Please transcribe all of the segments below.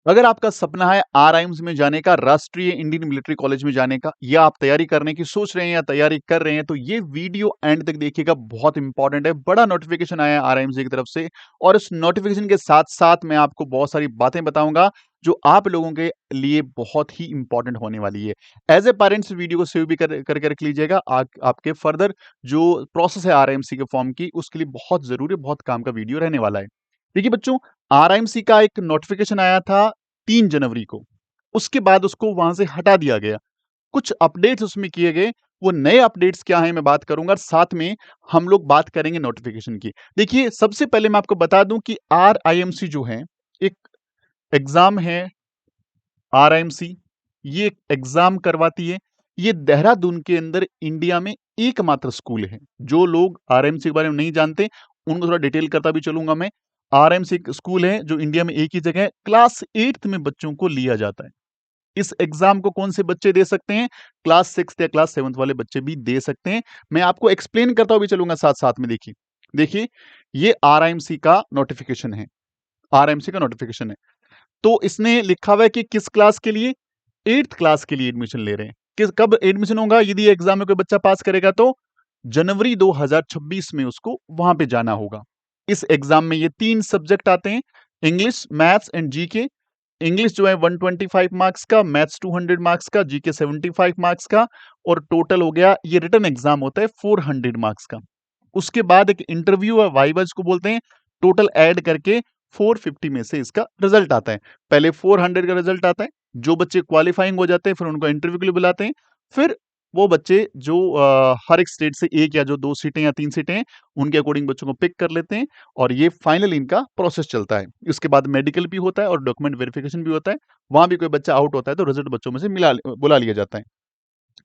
अगर आपका सपना है आरआईएम्स में जाने का, राष्ट्रीय इंडियन मिलिट्री कॉलेज में जाने का, या आप तैयारी करने की सोच रहे हैं या तैयारी कर रहे हैं, तो ये वीडियो एंड तक देखिएगा, बहुत इंपॉर्टेंट है। बड़ा नोटिफिकेशन आया है आरआईएम्स की तरफ से, और इस नोटिफिकेशन के साथ साथ मैं आपको बहुत सारी बातें बताऊंगा जो आप लोगों के लिए बहुत ही इंपॉर्टेंट होने वाली है। एज ए पेरेंट्स वीडियो को सेव भी कर रख लीजिएगा। आपके फर्दर जो प्रोसेस है आरआईएमसी के फॉर्म की, उसके लिए बहुत जरूरी, बहुत काम का वीडियो रहने वाला है। देखिए बच्चों, आरआईएमसी का एक नोटिफिकेशन आया था 3 जनवरी को। उसके बाद उसको वहां से हटा दिया गया। कुछ अपडेट्स उसमें किए गए। वो नए अपडेट्स क्या हैं मैं बात करूंगा, साथ में हम लोग बात करेंगे नोटिफिकेशन की। देखिए, सबसे पहले मैं आपको बता दूं कि आरआईएमसी जो है, एक एग्जाम है। आरआईएमसी ये एग्जाम करवाती है। ये देहरादून के अंदर इंडिया में एकमात्र स्कूल है। जो लोग आरआईएमसी के बारे में नहीं जानते, उनको थोड़ा डिटेल करता भी चलूंगा मैं। आरआईएमसी एक स्कूल है जो इंडिया में एक ही जगह है। क्लास 8th में बच्चों को लिया जाता है। इस एग्जाम को कौन से बच्चे दे सकते हैं? क्लास 6 या क्लास 7 वाले बच्चे भी दे सकते हैं। मैं आपको एक्सप्लेन करता हुआ भी चलूंगा साथ साथ में। देखिए देखिए, ये आरआईएमसी का नोटिफिकेशन है। आरआईएमसी का नोटिफिकेशन है। तो इसने लिखा हुआ है कि किस क्लास के लिए? 8th क्लास के लिए एडमिशन ले रहे हैं। कब एडमिशन होगा? यदि एग्जाम में कोई बच्चा पास करेगा तो जनवरी 2026 में उसको वहां पे जाना होगा। इस एग्जाम में ये 3 सब्जेक्ट आते हैं: English, maths and GK. English जो है 125 मार्क्स का, मैथ्स 200 मार्क्स का, जीके 75 मार्क्स का, और टोटल हो गया, ये रिटन एग्जाम होता है 400 मार्क्स का। उसके बाद एक इंटरव्यू है, वाइवा जिसको बोलते हैं। टोटल ऐड करके 450 में से इसका रिजल्ट आता है। पहले 400 का रिजल्ट आता है। जो बच्चे क्वालिफाइंग हो जाते हैं फिर उनको इंटरव्यू के लिए बुलाते हैं। फिर वो बच्चे जो हर एक स्टेट से एक या जो 2 सीटें या 3 सीटें हैं, उनके अकॉर्डिंग बच्चों को पिक कर लेते हैं, और ये फाइनल इनका प्रोसेस चलता है। इसके बाद मेडिकल भी होता है और डॉक्यूमेंट वेरिफिकेशन भी होता है। वहां भी कोई बच्चा आउट होता है तो रिजल्ट बच्चों में से बुला लिया जाता है।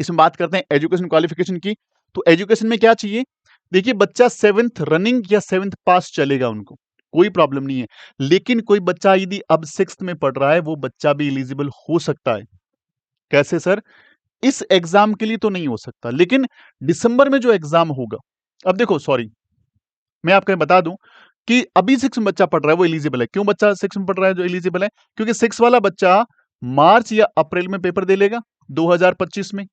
इसमें बात करते हैं एजुकेशन क्वालिफिकेशन की। तो एजुकेशन में क्या चाहिए? देखिए, बच्चा 7th रनिंग या 7th पास चलेगा, उनको कोई प्रॉब्लम नहीं है। लेकिन कोई बच्चा यदि अब 6th में पढ़ रहा है, वो बच्चा भी एलिजिबल हो सकता है। कैसे सर? इस एग्जाम के लिए तो नहीं हो सकता, लेकिन दिसंबर में जो एग्जाम होगा, अब देखो, सॉरी, मैं आपको ये बता दूं कि अभी 6 में बच्चा पढ़ रहा है वो एलिजिबल है। क्यों बच्चा 6 में पढ़ रहा है जो एलिजिबल है? क्योंकि 6 वाला बच्चा मार्च या अप्रैल में पेपर दे लेगा 2025 में।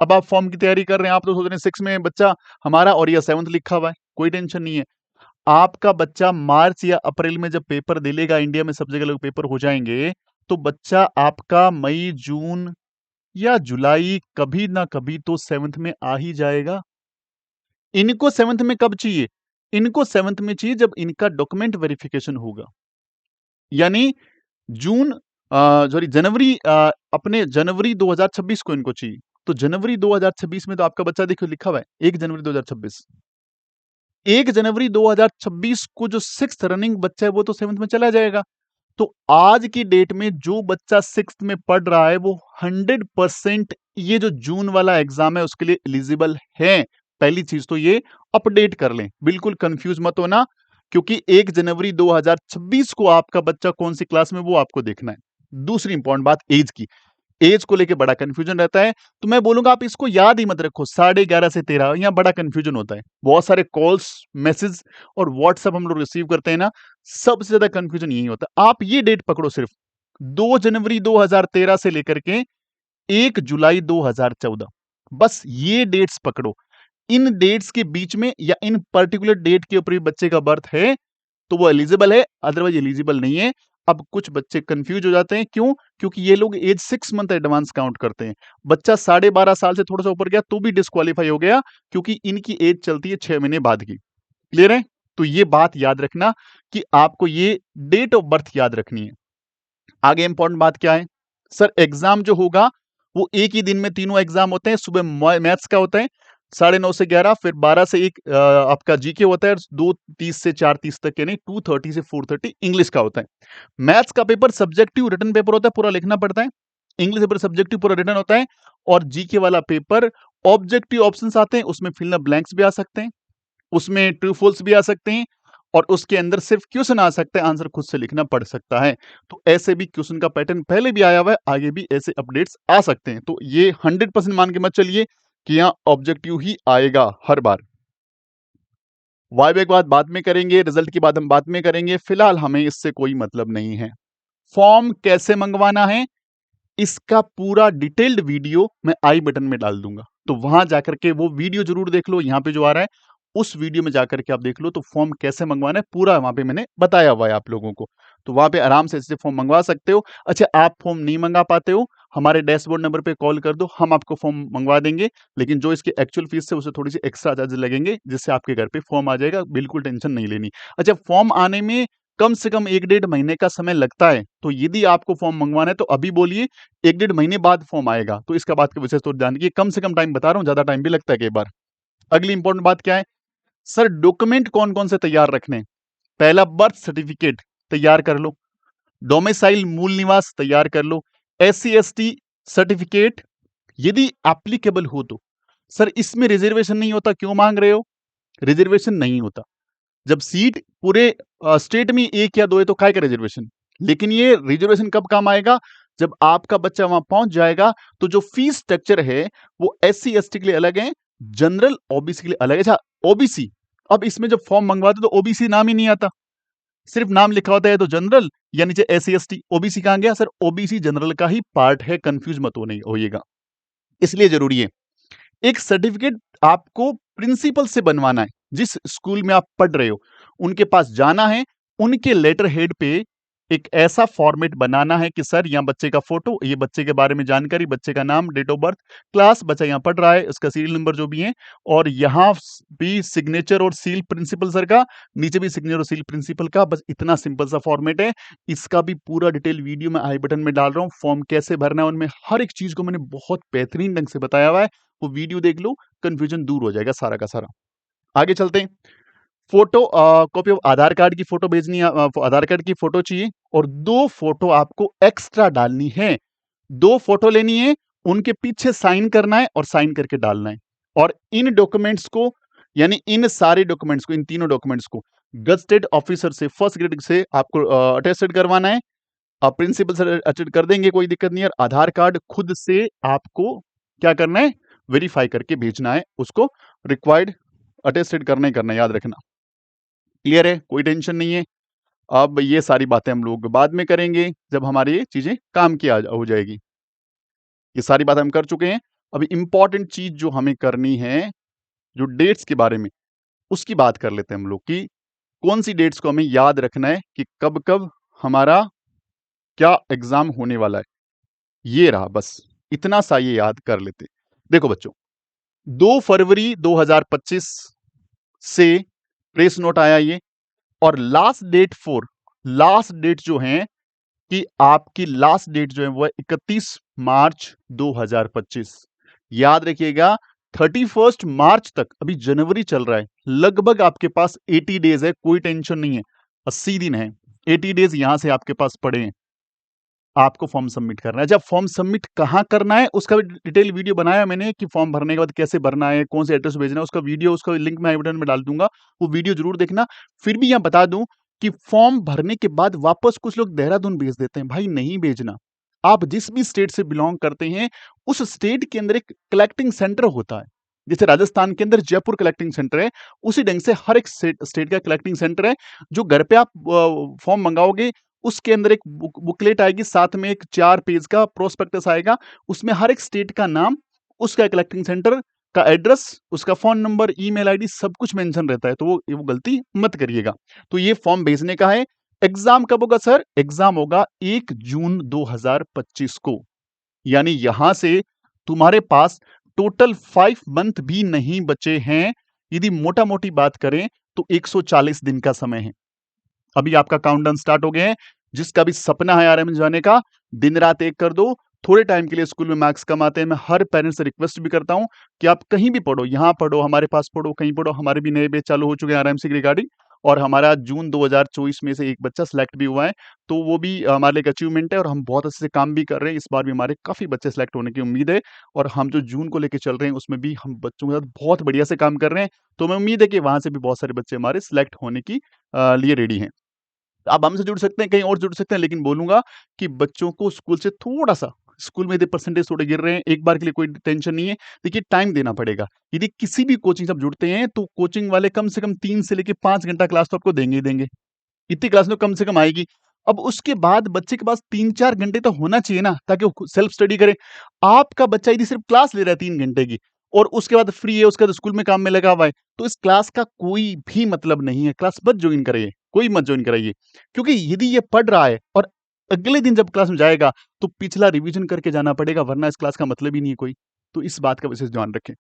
अब आप फॉर्म की तैयारी कर रहे हैं, आप तो सोच रहे हैं 6 में बच्चा हमारा और या 7th लिखा हुआ है, कोई टेंशन नहीं है। आपका बच्चा मार्च या अप्रैल में जब पेपर दे लेगा, इंडिया में सब जगह लोग पेपर हो जाएंगे, तो बच्चा आपका मई, जून या जुलाई कभी ना कभी तो 7th में आ ही जाएगा। इनको 7th में कब चाहिए? इनको 7th में चाहिए जब इनका डॉक्यूमेंट वेरिफिकेशन होगा। यानी जून, सॉरी, जनवरी, अपने जनवरी 2026 को इनको चाहिए। तो जनवरी 2026 में तो आपका बच्चा देखो लिखा हुआ है 1 जनवरी 2026। 1 जनवरी 2026 को जो 6th रनिंग बच्चा है वो तो 7th में चला जाएगा। तो आज की डेट में जो बच्चा 6th में पढ़ रहा है वो 100% ये जो जून वाला एग्जाम है उसके लिए एलिजिबल है। पहली चीज तो ये अपडेट कर लें, बिल्कुल कंफ्यूज मत होना, क्योंकि 1 जनवरी 2026 को आपका बच्चा कौन सी क्लास में वो आपको देखना है। दूसरी इंपॉर्टेंट बात, एज की। एज को लेके बड़ा कंफ्यूजन रहता है, तो मैं बोलूंगा आप इसको याद ही मत रखो। 11:30 से 13 यहाँ बड़ा कंफ्यूजन होता है। बहुत सारे कॉल्स, मैसेज और व्हाट्सएप हम लोग रिसीव करते हैं ना, सबसे ज्यादा कंफ्यूजन यही होता है। आप ये डेट पकड़ो सिर्फ, 2 जनवरी 2013 से लेकर के 1 जुलाई 2014, बस ये डेट्स पकड़ो। इन डेट्स के बीच में या इन पर्टिकुलर डेट के ऊपर बच्चे का बर्थ है तो वो एलिजिबल है, अदरवाइज एलिजिबल नहीं है। अब कुछ बच्चे कंफ्यूज हो जाते हैं, क्यों? क्योंकि ये लोग एज 6 मंथ एडवांस काउंट करते हैं। बच्चा 12.5 साल से थोड़ा सा ऊपर गया तो भी डिस्क्वालीफाई हो गया, क्योंकि इनकी एज चलती है 6 महीने बाद की। क्लियर है? तो ये बात याद रखना कि आपको ये डेट ऑफ बर्थ याद रखनी है। आगे इंपॉर्टेंट बात क्या है? सर, एग्जाम जो होगा वो एक ही दिन में तीनों एग्जाम होते हैं। सुबह मैथ्स का होता है 9:30 से 11, फिर 12 से 1 आपका जीके होता है, 2:30 से 4:30 तक, यानी 2:30 से 4:30 इंग्लिश का होता है। मैथ्स का पेपर सब्जेक्टिव रिटन पेपर होता है, पूरा लिखना पड़ता है। इंग्लिश पेपर सब्जेक्टिव पूरा रिटन होता है। और जीके वाला पेपर ऑब्जेक्टिव ऑप्शंस आते हैं, उसमें फिल इन द ब्लैंक्स भी आ सकते हैं, उसमें ट्रू फॉल्स भी आ सकते हैं, और उसके अंदर सिर्फ क्वेश्चन आ सकता है, आंसर खुद से लिखना पड़ सकता है। तो ऐसे भी क्वेश्चन का पैटर्न पहले भी आया हुआ है, आगे भी ऐसे अपडेट्स आ सकते हैं। तो ये 100% मान के मत चलिए कि यहाँ ऑब्जेक्टिव ही आएगा हर बार। वाइवा के बाद में करेंगे, रिजल्ट की बात हम बाद में करेंगे, फिलहाल हमें इससे कोई मतलब नहीं है। फॉर्म कैसे मंगवाना है इसका पूरा डिटेल्ड वीडियो मैं आई बटन में डाल दूंगा, तो वहां जाकर के वो वीडियो जरूर देख लो। यहां पे जो आ रहा है उस वीडियो में जाकर के आप देख लो, तो फॉर्म कैसे मंगवाना है पूरा वहां पे मैंने बताया हुआ है आप लोगों को, तो वहां पे आराम से ऐसे फॉर्म मंगवा सकते हो। अच्छा, आप फॉर्म नहीं मंगा पाते हो, हमारे डैशबोर्ड नंबर पे कॉल कर दो, हम आपको फॉर्म मंगवा देंगे, लेकिन जो इसकी एक्चुअल फीस है उसे थोड़ी सी एक्स्ट्रा चार्ज लगेंगे, जिससे आपके घर पे फॉर्म आ जाएगा, बिल्कुल टेंशन नहीं लेनी। अच्छा, फॉर्म आने में कम से कम 1-1.5 महीने का समय लगता है, तो यदि आपको फॉर्म मंगवाना है तो अभी बोलिए, 1-1.5 महीने बाद फॉर्म आएगा, तो इसका बात की विशेष तौर ध्यान रखिए, कम से कम टाइम बता रहा हूं, ज्यादा टाइम भी लगता है कई बार। अगली इंपॉर्टेंट बात क्या है सर, डॉक्यूमेंट कौन कौन से तैयार रखने? पहला, बर्थ सर्टिफिकेट तैयार कर लो, डोमिसाइल मूल निवास तैयार कर लो, SC ST सर्टिफिकेट यदि एप्लीकेबल हो तो। सर इसमें रिजर्वेशन नहीं होता, क्यों मांग रहे हो? रिजर्वेशन नहीं होता, जब सीट पूरे स्टेट में एक या दो है तो काय का रिजर्वेशन। लेकिन ये रिजर्वेशन कब काम आएगा? जब आपका बच्चा वहां पहुंच जाएगा, तो जो फीस स्ट्रक्चर है वो SC ST के लिए अलग है, जनरल OBC के लिए अलग है। अच्छा, ओबीसी, अब इसमें जब फॉर्म मंगवाते तो ओबीसी नाम ही नहीं आता, सिर्फ नाम लिखा होता है तो जनरल या नीचे SC ST, ओबीसी कहां गया? सर ओबीसी जनरल का ही पार्ट है, कंफ्यूज मत होइएगा, इसलिए जरूरी है। एक सर्टिफिकेट आपको प्रिंसिपल से बनवाना है, जिस स्कूल में आप पढ़ रहे हो उनके पास जाना है, उनके लेटर हेड पे एक ऐसा फॉर्मेट बनाना है कि सर यहाँ बच्चे का फोटो, ये बच्चे के बारे में जानकारी, बच्चे का नाम, डेट ऑफ बर्थ, क्लास, बच्चा यहाँ पढ़ रहा है, उसका सीरियल नंबर जो भी है, और यहाँ भी सिग्नेचर और सील प्रिंसिपल सर का, नीचे भी सिग्नेचर और सील प्रिंसिपल का, बस इतना सिंपल सा फॉर्मेट है। इसका भी पूरा डिटेल वीडियो मैं आई बटन में डाल रहा हूँ, फॉर्म कैसे भरना है, उनमें हर एक चीज को मैंने बहुत बेहतरीन ढंग से बताया हुआ है, वो वीडियो देख लो, कंफ्यूजन दूर हो जाएगा सारा का सारा। आगे चलते हैं। Photo, copy of Aadhaar card की फोटो भेजनी है, आधार कार्ड की फोटो चाहिए, और 2 फोटो आपको एक्स्ट्रा डालनी है, 2 फोटो लेनी है, उनके पीछे साइन करना है और साइन करके डालना है। और इन डॉक्यूमेंट्स को, यानी इन सारे डॉक्यूमेंट्स को, इन तीनों डॉक्यूमेंट्स को गजेटेड ऑफिसर से फर्स्ट ग्रेड से आपको अटेस्टेड करवाना है। प्रिंसिपल से अटेस्ट कर देंगे, कोई दिक्कत नहीं है। आधार कार्ड खुद से आपको क्या करना है? वेरीफाई करके भेजना है, उसको रिक्वायर्ड अटेस्टेड करना ही करना है, याद रखना। क्लियर है? कोई टेंशन नहीं है। अब ये सारी बातें हम लोग बाद में करेंगे, जब हमारी ये चीजें काम की हो जाएगी। ये सारी बातें हम कर चुके हैं। अभी इंपॉर्टेंट चीज जो हमें करनी है, जो डेट्स के बारे में, उसकी बात कर लेते हैं हम लोग कि कौन सी डेट्स को हमें याद रखना है कि कब कब हमारा क्या एग्जाम होने वाला है। ये रहा, बस इतना सा ये याद कर लेते। देखो बच्चों, 2 फरवरी 2025 से प्रेस नोट आया ये, और लास्ट डेट जो है कि आपकी लास्ट डेट जो है वो है 31 मार्च 2025। याद रखिएगा, 31 मार्च तक, अभी जनवरी चल रहा है, लगभग आपके पास 80 डेज है, कोई टेंशन नहीं है, 80 दिन है, 80 डेज यहां से आपके पास पड़े हैं, आपको फॉर्म सबमिट करना है। जब फॉर्म सबमिट कहां करना है उसका भी डिटेल वीडियो बनाया मैंने, कि फॉर्म भरने के बाद कैसे भरना है, कौन से एड्रेस भेजना है, उसका वीडियो, उसका लिंक मैं आई बटन में डाल दूंगा, वो वीडियो जरूर देखना। फिर भी यहां बता दूं कि फॉर्म भरने के बाद वापस कुछ लोग देहरादून भेज देते हैं, भाई नहीं भेजना। आप जिस भी स्टेट से बिलोंग करते हैं, उस स्टेट के अंदर एक कलेक्टिंग सेंटर होता है, जैसे राजस्थान के अंदर जयपुर कलेक्टिंग सेंटर है, उसी ढंग से हर एक स्टेट का कलेक्टिंग सेंटर है। जो घर पे आप फॉर्म मंगाओगे, उसके अंदर एक बुकलेट आएगी, साथ में एक 4 पेज का प्रोस्पेक्टस आएगा, उसमें हर एक स्टेट का नाम, उसका कलेक्टिंग सेंटर का एड्रेस, उसका फोन नंबर, ईमेल आईडी, सब कुछ मेंशन रहता है, तो वो गलती मत करिएगा। तो ये फॉर्म भेजने का है। एग्जाम कब होगा सर? एग्जाम होगा 1 जून 2025 को, यानी यहां से तुम्हारे पास टोटल 5 मंथ भी नहीं बचे हैं। यदि मोटा मोटी बात करें तो 140 दिन का समय है। अभी आपका काउंटडाउन स्टार्ट हो गया है। जिसका भी सपना है आरएम जाने का, दिन रात एक कर दो। थोड़े टाइम के लिए स्कूल में मार्क्स कम आते हैं, मैं हर पेरेंट्स से रिक्वेस्ट भी करता हूं कि आप कहीं भी पढ़ो, यहां पढ़ो, हमारे पास पढ़ो, कहीं पढ़ो। हमारे भी नए बैच चालू हो चुके हैं आरएमसी की रिगार्डिंग, और हमारा जून 2024 में से एक बच्चा सिलेक्ट भी हुआ है, तो वो भी हमारे लिए एक अचीवमेंट है, और हम बहुत अच्छे से काम भी कर रहे हैं। इस बार भी हमारे काफी बच्चे सिलेक्ट होने की उम्मीद है, और हम जो जून को लेकर चल रहे हैं उसमें भी हम बच्चों के साथ बहुत बढ़िया से काम कर रहे हैं। तो मैं उम्मीद है कि वहां से भी बहुत सारे बच्चे हमारे सिलेक्ट होने की लिए रेडी हैं। आप हमसे जुड़ सकते हैं, कहीं और जुड़ सकते हैं, लेकिन बोलूंगा कि बच्चों को स्कूल से थोड़ा सा, स्कूल में यदि परसेंटेज थोड़े गिर रहे हैं, एक बार के लिए कोई टेंशन नहीं है। देखिए, टाइम देना पड़ेगा। यदि किसी भी कोचिंग से आप जुड़ते हैं तो कोचिंग वाले कम से कम 3 से लेकर 5 घंटा क्लास तो आपको देंगे ही देंगे, इतनी क्लास में कम से कम आएगी। अब उसके बाद बच्चे के पास 3-4 घंटे तो होना चाहिए ना, ताकि वो खुद सेल्फ स्टडी करे। आपका बच्चा यदि सिर्फ क्लास ले रहा है 3 घंटे की और उसके बाद फ्री है, उसके बाद स्कूल में काम में लगा हुआ है, तो इस क्लास का कोई भी मतलब नहीं है। क्लास मत जॉइन कराइए, कोई मत जॉइन कराइए। क्योंकि यदि ये पढ़ रहा है और अगले दिन जब क्लास में जाएगा, तो पिछला रिवीजन करके जाना पड़ेगा, वरना इस क्लास का मतलब ही नहीं है कोई। तो इस बात का विशेष ध्यान रखें।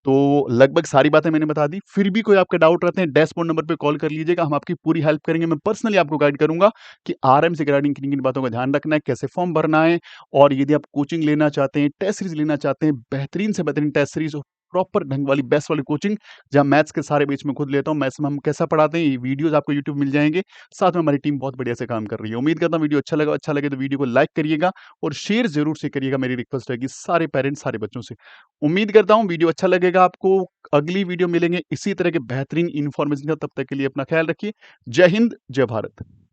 तो लगभग सारी बातें मैंने बता दी। फिर भी कोई आपके डाउट रहते हैं, डैशबोर्ड नंबर पे कॉल कर लीजिएगा, हम आपकी पूरी हेल्प करेंगे। मैं पर्सनली आपको गाइड करूँगा कि आरएम से रिगार्डिंग किन-किन बातों का ध्यान रखना है, कैसे फॉर्म भरना है, और यदि आप कोचिंग लेना चाहते हैं, टेस्ट सीरीज़ लेना चाहते हैं, बेहतरीन से बेहतरीन टेस्ट सीरीज़ और प्रॉपर ढंग वाली बेस्ट वाली कोचिंग, जहाँ मैथ्स के सारे बैच मैं खुद लेता हूँ, मैथ्स में हम कैसा पढ़ाते हैं, ये वीडियोज़ आपको यूट्यूब मिल जाएँगे। साथ में हमारी टीम बहुत बढ़िया से काम कर रही है। उम्मीद करता हूँ वीडियो अच्छा लगे तो वीडियो को लाइक करिएगा और शेयर ज़रूर से करिएगा, मेरी रिक्वेस्ट रहेगी सारे पेरेंट्स, सारे बच्चों से। उम्मीद करता हूँ वीडियो अच्छा लगेगा आपको। अगली वीडियो मिलेंगे इसी तरह के बेहतरीन इन्फॉर्मेशन के साथ, तब तक के लिए अपना ख्याल रखिए। जय हिंद, जय भारत।